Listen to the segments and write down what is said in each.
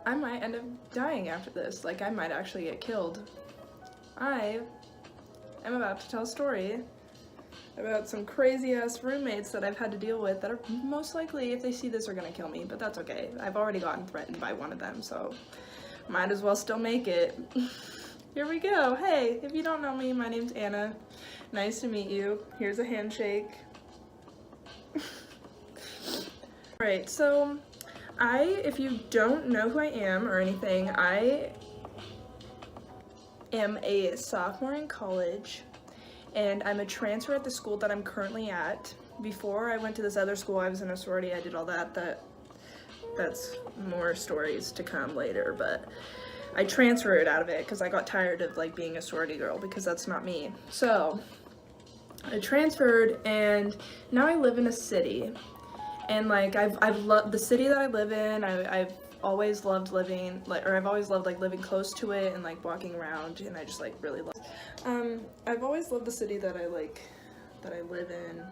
I might end up dying after this. Like, I might actually get killed. I am about to tell a story about some crazy ass roommates that I've had to deal with that are most likely, if they see this, are gonna kill me, but that's okay. I've already gotten threatened by one of them, so might as well still make it. Here we go. Hey, if you don't know me, my name's Anna. Nice to meet you. Here's a handshake. Alright, so if you don't know who I am or anything, I am a sophomore in college, and I'm a transfer at the school that I'm currently at. Before I went to this other school, I was in a sorority, I did all that. That's more stories to come later, but I transferred out of it because I got tired of like being a sorority girl, because that's not me. So I transferred, and now I live in a city, and like I've loved the city that I live in. I've always loved living, I've always loved like living close to it and like walking around, and I just like really love. I've always loved the city that I live in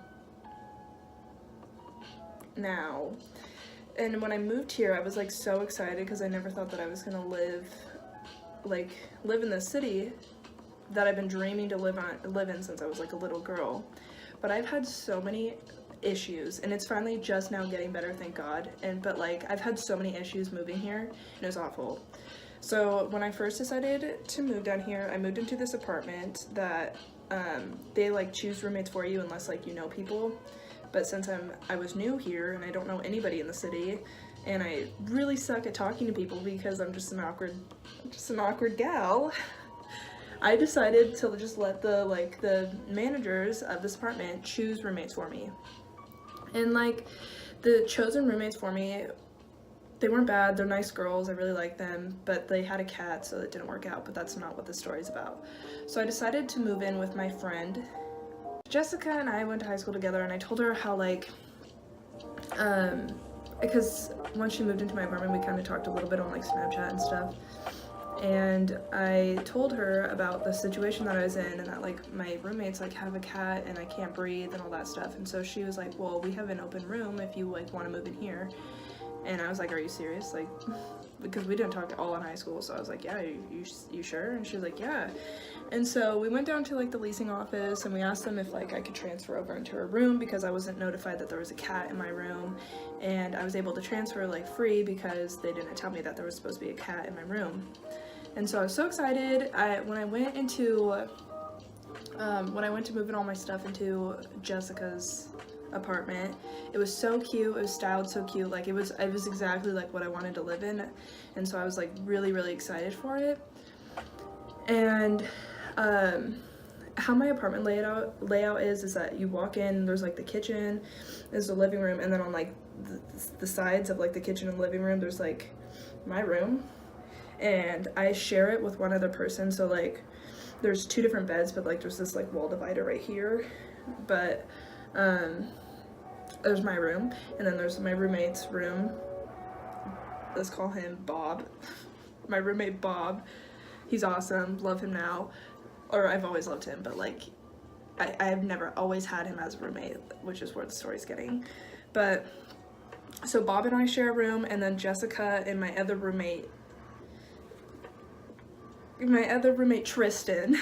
now. And when I moved here, I was like so excited because I never thought that I was gonna live in this city that I've been dreaming to live in since I was like a little girl. But I've had so many issues, and it's finally just now getting better, thank God. But like I've had so many issues moving here, and it was awful. So when I first decided to move down here, I moved into this apartment that they like choose roommates for you unless like you know people. But since I was new here and I don't know anybody in the city, and I really suck at talking to people because I'm just an awkward gal, I decided to just let the managers of this apartment choose roommates for me. And like the chosen roommates for me, they weren't bad, they're nice girls, I really like them, but they had a cat, so it didn't work out. But that's not what the story's about. So I decided to move in with my friend Jessica, and I went to high school together, and I told her how like because once she moved into my apartment, we kind of talked a little bit on like Snapchat and stuff, and I told her about the situation that I was in, and that like my roommates like have a cat and I can't breathe and all that stuff. And so she was like, well, we have an open room if you like want to move in here. And I was like, are you serious? Like, because we didn't talk at all in high school. So I was like, yeah, you sure? And she was like, yeah. And so we went down to like the leasing office, and we asked them if like I could transfer over into her room, because I wasn't notified that there was a cat in my room, and I was able to transfer like free because they didn't tell me that there was supposed to be a cat in my room. And so I was so excited. When I went to move in all my stuff into Jessica's apartment, it was so cute, it was styled so cute, like it was exactly like what I wanted to live in. And so I was like really excited for it. And how my apartment layout is that you walk in, there's like the kitchen, there's the living room, and then on like the sides of like the kitchen and living room, there's like my room, and I share it with one other person. So like there's two different beds, but like there's this like wall divider right here. But there's my room, and then there's my roommate's room. Let's call him Bob. My roommate Bob. He's awesome, love him now. Or I've always loved him, but like I've never always had him as a roommate, which is where the story's getting. But so Bob and I share a room, and then Jessica and my other roommate Tristan,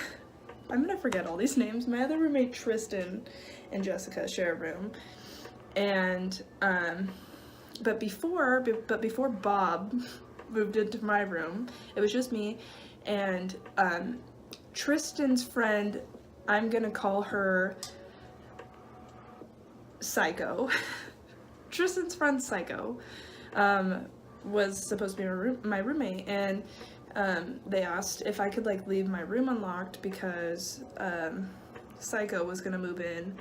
I'm gonna forget all these names. My other roommate Tristan and Jessica share a room. And but before Bob moved into my room, it was just me and Tristan's friend, I'm gonna call her Psycho. Tristan's friend Psycho was supposed to be my roommate, and they asked if I could like leave my room unlocked because Psycho was gonna move in,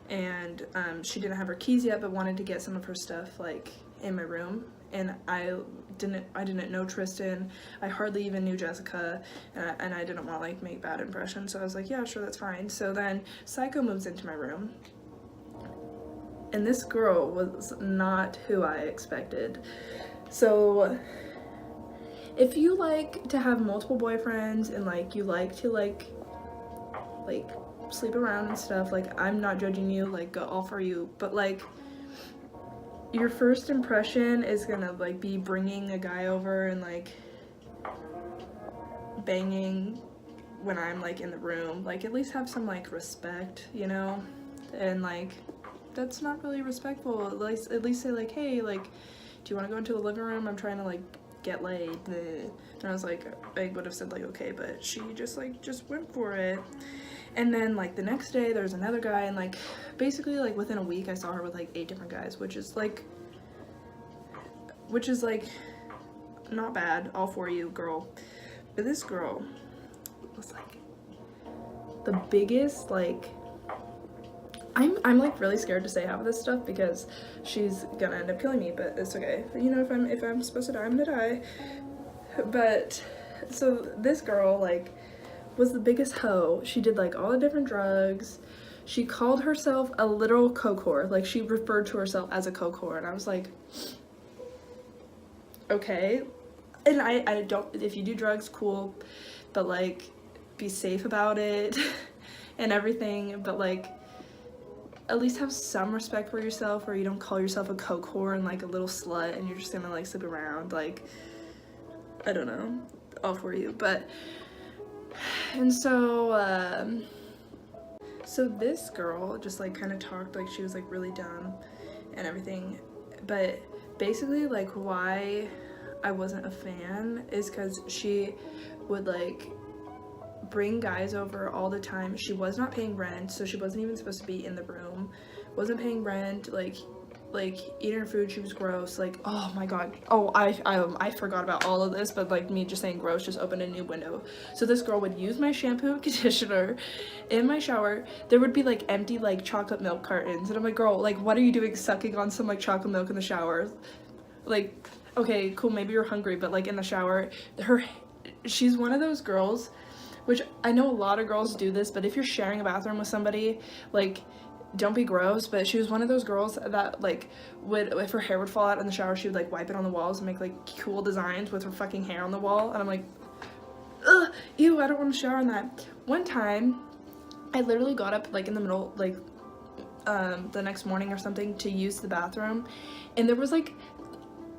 and she didn't have her keys yet, but wanted to get some of her stuff like in my room. And I didn't know Tristan, I hardly even knew Jessica, and I didn't want to like make bad impressions, so I was like, yeah, sure, that's fine. So then Psycho moves into my room, and this girl was not who I expected. So if you like to have multiple boyfriends and like you like to like sleep around and stuff, like I'm not judging you, like go all for you, but like your first impression is gonna like be bringing a guy over and like banging when I'm like in the room. Like at least have some like respect, you know? And like that's not really respectful. At least say like, hey, like, do you want to go into the living room? I'm trying to like get laid. And I was like, I would have said like okay, but she just went for it. And then like the next day there's another guy, and like basically like within a week I saw her with like 8 different guys, which is like not bad, all for you, girl. But this girl was like the biggest, like, I'm like really scared to say half of this stuff because she's gonna end up killing me, but it's okay. You know, if I'm supposed to die, I'm gonna die. But so this girl like was the biggest hoe. She did like all the different drugs. She called herself a literal coke whore. Like she referred to herself as a coke whore, and I was like, okay. And I don't, if you do drugs, cool, but like be safe about it and everything, but like at least have some respect for yourself, where you don't call yourself a coke whore and like a little slut and you're just gonna like sleep around. Like, I don't know, all for you. But and so so this girl just like kind of talked like she was like really dumb and everything, but basically like why I wasn't a fan is because she would like bring guys over all the time. She was not paying rent, so she wasn't even supposed to be in the room, wasn't paying rent, like eating her food, she was gross. Like, oh my god, oh I forgot about all of this, but like me just saying gross just opened a new window. So this girl would use my shampoo and conditioner in my shower. There would be like empty like chocolate milk cartons, and I'm like, girl, like what are you doing sucking on some like chocolate milk in the shower? Like, okay, cool, maybe you're hungry, but like in the shower, she's one of those girls, which I know a lot of girls do this, but if you're sharing a bathroom with somebody, like, don't be gross. But she was one of those girls that like would, if her hair would fall out in the shower, she would like wipe it on the walls and make like cool designs with her fucking hair on the wall, and I'm like, ugh, ew, I don't want to shower in that. One time I literally got up like in the middle, like the next morning or something to use the bathroom, and there was like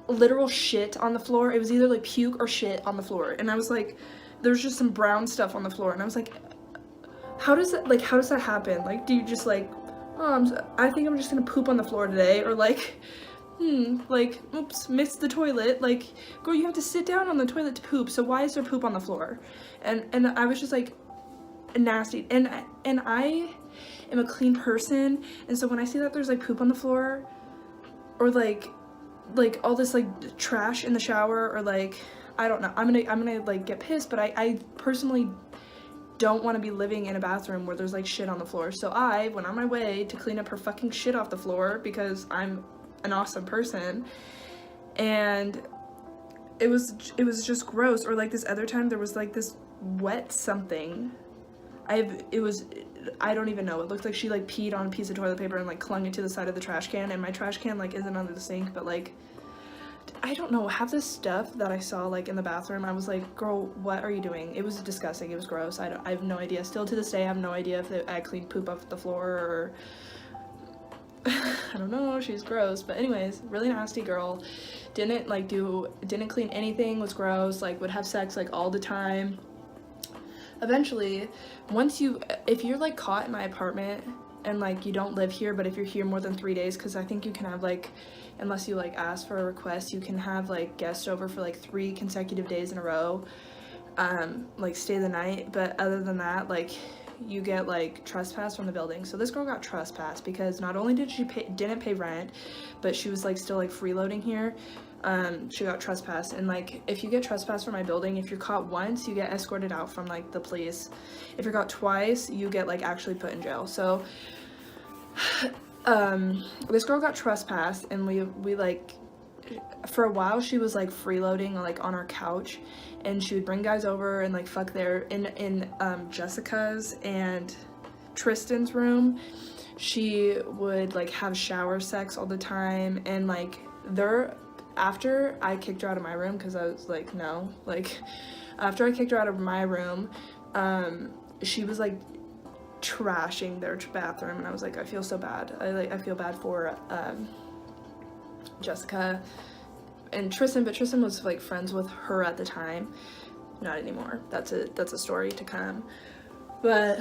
literal shit on the floor. It was either like puke or shit on the floor, and I was like, there's just some brown stuff on the floor, and I was like, how does that happen? Like, do you just like, oh, I think I'm just gonna poop on the floor today, or like, like, oops, missed the toilet. Like, girl, you have to sit down on the toilet to poop, so why is there poop on the floor? And I was just like, nasty. And I am a clean person, and so when I see that there's like poop on the floor, or like all this like trash in the shower, or like, I don't know, I'm gonna like get pissed. But I personally don't want to be living in a bathroom where there's like shit on the floor. So I went on my way to clean up her fucking shit off the floor because I'm an awesome person, and it was just gross. Or like this other time there was like this wet something. I don't even know. It looked like she like peed on a piece of toilet paper and like clung it to the side of the trash can, and my trash can like isn't under the sink, but like, I don't know, have this stuff that I saw like in the bathroom. I was like, girl, what are you doing? It was disgusting. It was gross. I have no idea. Still to this day, I have no idea if I cleaned poop off the floor or I don't know. She's gross. But anyways, really nasty girl. Didn't clean anything, was gross, like would have sex like all the time. Eventually, if you're like caught in my apartment and like you don't live here, but if you're here more than 3 days, because I think you can have like, unless you like ask for a request, you can have like guests over for like 3 consecutive days in a row, like stay the night. But other than that, like you get like trespass from the building. So this girl got trespassed because not only did she didn't pay rent, but she was like still like freeloading here. She got trespassed, and like if you get trespassed from my building, if you're caught once, you get escorted out from like the police. If you're caught twice, you get like actually put in jail. So this girl got trespassed, and we like, for a while she was like freeloading like on our couch, and she would bring guys over and like fuck there in Jessica's and Tristan's room. She would like have shower sex all the time, and like after I kicked her out of my room, because I was like, no, like after I kicked her out of my room, she was like trashing their bathroom, and I was like, I feel so bad. I feel bad for Jessica and Tristan, but Tristan was like friends with her at the time. Not anymore. That's a story to come. But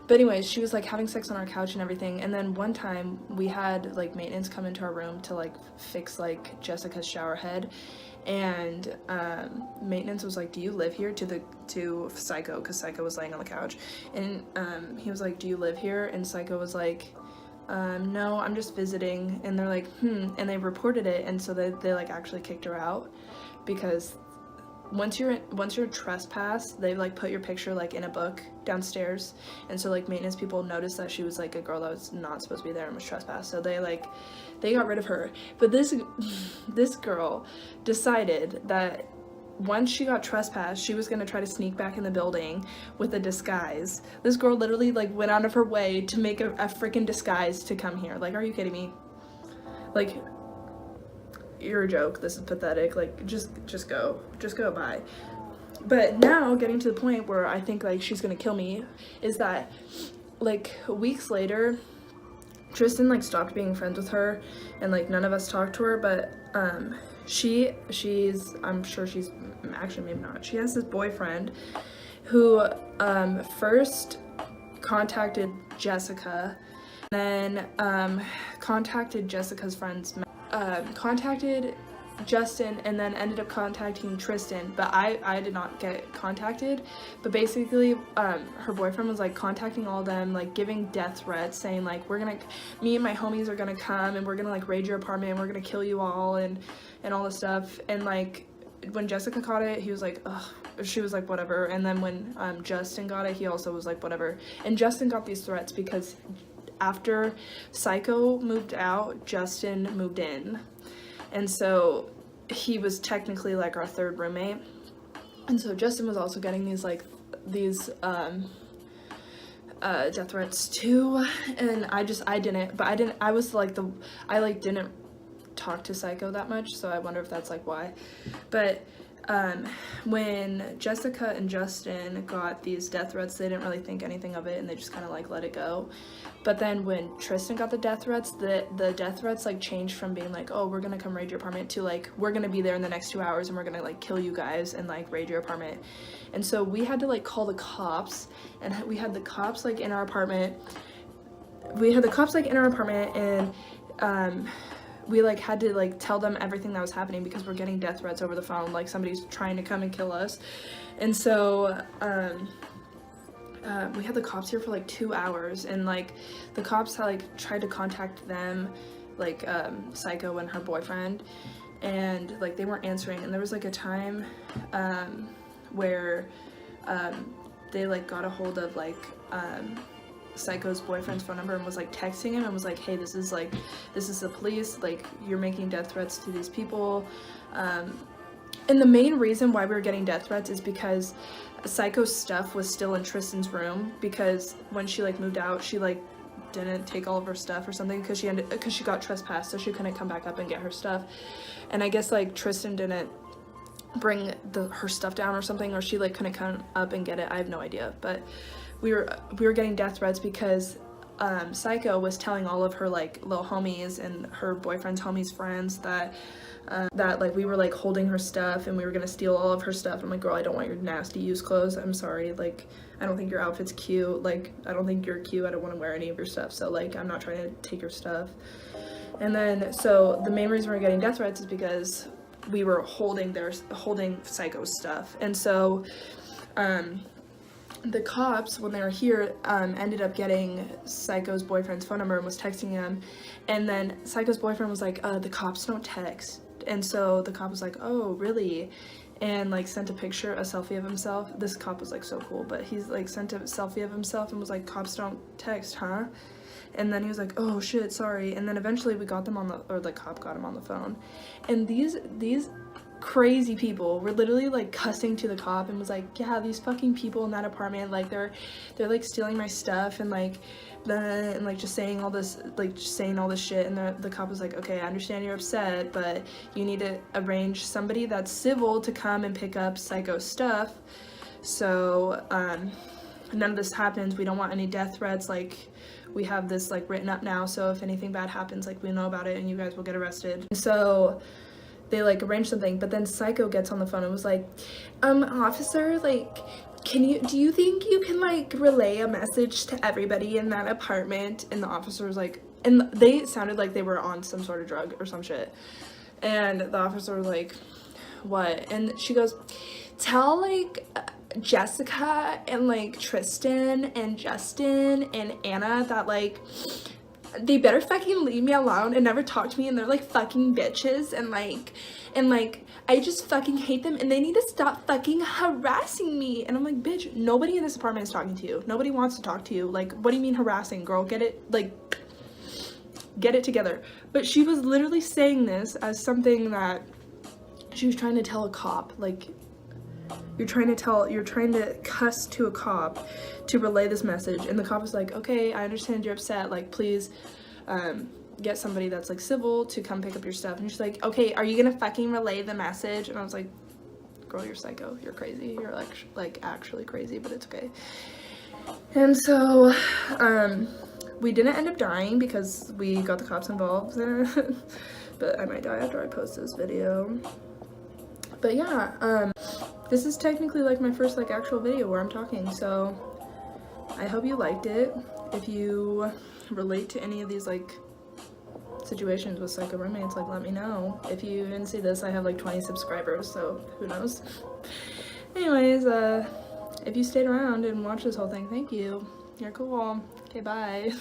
anyways, she was like having sex on our couch and everything. And then one time we had like maintenance come into our room to like fix like Jessica's shower head. And maintenance was like, do you live here, to Psycho, because Psycho was laying on the couch. And he was like, do you live here? And Psycho was like, no, I'm just visiting. And they're like, and they reported it. And so they like actually kicked her out, because once you're trespassed, they like put your picture like in a book downstairs. And so like maintenance people noticed that she was like a girl that was not supposed to be there and was trespassed, so they got rid of her. But this girl decided that once she got trespassed, she was gonna try to sneak back in the building with a disguise. This girl literally like went out of her way to make a freaking disguise to come here. Like, are you kidding me? Like, you're a joke. This is pathetic. Like, just go bye. But now getting to the point where I think like she's gonna kill me is that like weeks later, Tristan like stopped being friends with her, and like none of us talked to her. But she's I'm sure she's actually, maybe not, she has this boyfriend who first contacted Jessica, then contacted Jessica's friends, contacted Justin, and then ended up contacting Tristan. But I did not get contacted. But basically her boyfriend was like contacting all of them, like giving death threats, saying like, me and my homies are gonna come and we're gonna like raid your apartment and we're gonna kill you all and all this stuff. And like when Jessica caught it, he was like, ugh. She was like, whatever. And then when Justin got it, he also was like, whatever. And Justin got these threats because after Psycho moved out, Justin moved in. And so he was technically like our third roommate. And so Justin was also getting these death threats too. And I didn't talk to Psycho that much, so I wonder if that's like why. But when Jessica and Justin got these death threats, they didn't really think anything of it, and they just kind of like let it go. But then when Tristan got the death threats, the death threats like changed from being like, oh, we're gonna come raid your apartment, to like, we're gonna be there in the next 2 hours and we're gonna like kill you guys and like raid your apartment. And so we had to like call the cops, and we had the cops like in our apartment. And we like had to like tell them everything that was happening, because we're getting death threats over the phone, like somebody's trying to come and kill us. And so we had the cops here for like 2 hours, and like the cops had like tried to contact them, like Psycho and her boyfriend, and like they weren't answering. And there was like a time where they like got a hold of like Psycho's boyfriend's phone number and was like texting him and was like, hey, this is the police, like you're making death threats to these people. And the main reason why we were getting death threats is because Psycho's stuff was still in Tristan's room, because when she like moved out, she like didn't take all of her stuff or something, because she got trespassed, so she couldn't come back up and get her stuff. And I guess like Tristan didn't bring her stuff down or something, or she like couldn't come up and get it. I have no idea. But we were getting death threats because Psycho was telling all of her like little homies and her boyfriend's homies' friends that like we were like holding her stuff and we were gonna steal all of her stuff. I'm like, girl, I don't want your nasty used clothes. I'm sorry, like I don't think your outfit's cute. Like I don't think you're cute. I don't want to wear any of your stuff. So like I'm not trying to take your stuff. And then so the main reason we're getting death threats is because we were holding Psycho's stuff. And so the cops, when they were here, ended up getting Psycho's boyfriend's phone number and was texting him. And then Psycho's boyfriend was like, the cops don't text. And so the cop was like, oh, really? And like sent a selfie of himself. This cop was like so cool, but he's like sent a selfie of himself and was like, cops don't text, huh? And then he was like, oh shit, sorry. And then eventually we got them the cop got him on the phone. And these crazy people were literally like cussing to the cop and was like, yeah, these fucking people in that apartment, like they're like stealing my stuff and like just saying all this shit. And the cop was like, okay, I understand you're upset, but you need to arrange somebody that's civil to come and pick up Psycho's stuff. So none of this happens. We don't want any death threats. Like we have this like written up now, so if anything bad happens, like we know about it and you guys will get arrested. So they like arranged something, but then Psycho gets on the phone and was like, officer, like, do you think you can like relay a message to everybody in that apartment? And the officer was like, and they sounded like they were on some sort of drug or some shit. And the officer was like, what? And she goes, tell like Jessica and like Tristan and Justin and Anna that like they better fucking leave me alone and never talk to me, and they're like fucking bitches, and like I just fucking hate them, and they need to stop fucking harassing me. And I'm like, bitch, nobody in this apartment is talking to you. Nobody wants to talk to you. Like, what do you mean harassing, girl? Get it, like, get it together. But she was literally saying this as something that she was trying to tell a cop. Like, you're trying to cuss to a cop to relay this message, and the cop was like, okay, I understand you're upset, like, please get somebody that's like civil to come pick up your stuff. And she's like, okay, are you gonna fucking relay the message? And I was like, girl, you're psycho, you're crazy, you're like actually crazy, but it's okay. And so we didn't end up dying because we got the cops involved. But I might die after I post this video. But yeah, this is technically like my first like actual video where I'm talking, so I hope you liked it. If you relate to any of these like situations with psycho roommates, like let me know. If you didn't see this, I have like 20 subscribers, so who knows. Anyways, if you stayed around and watched this whole thing, thank you. You're cool. Okay, bye.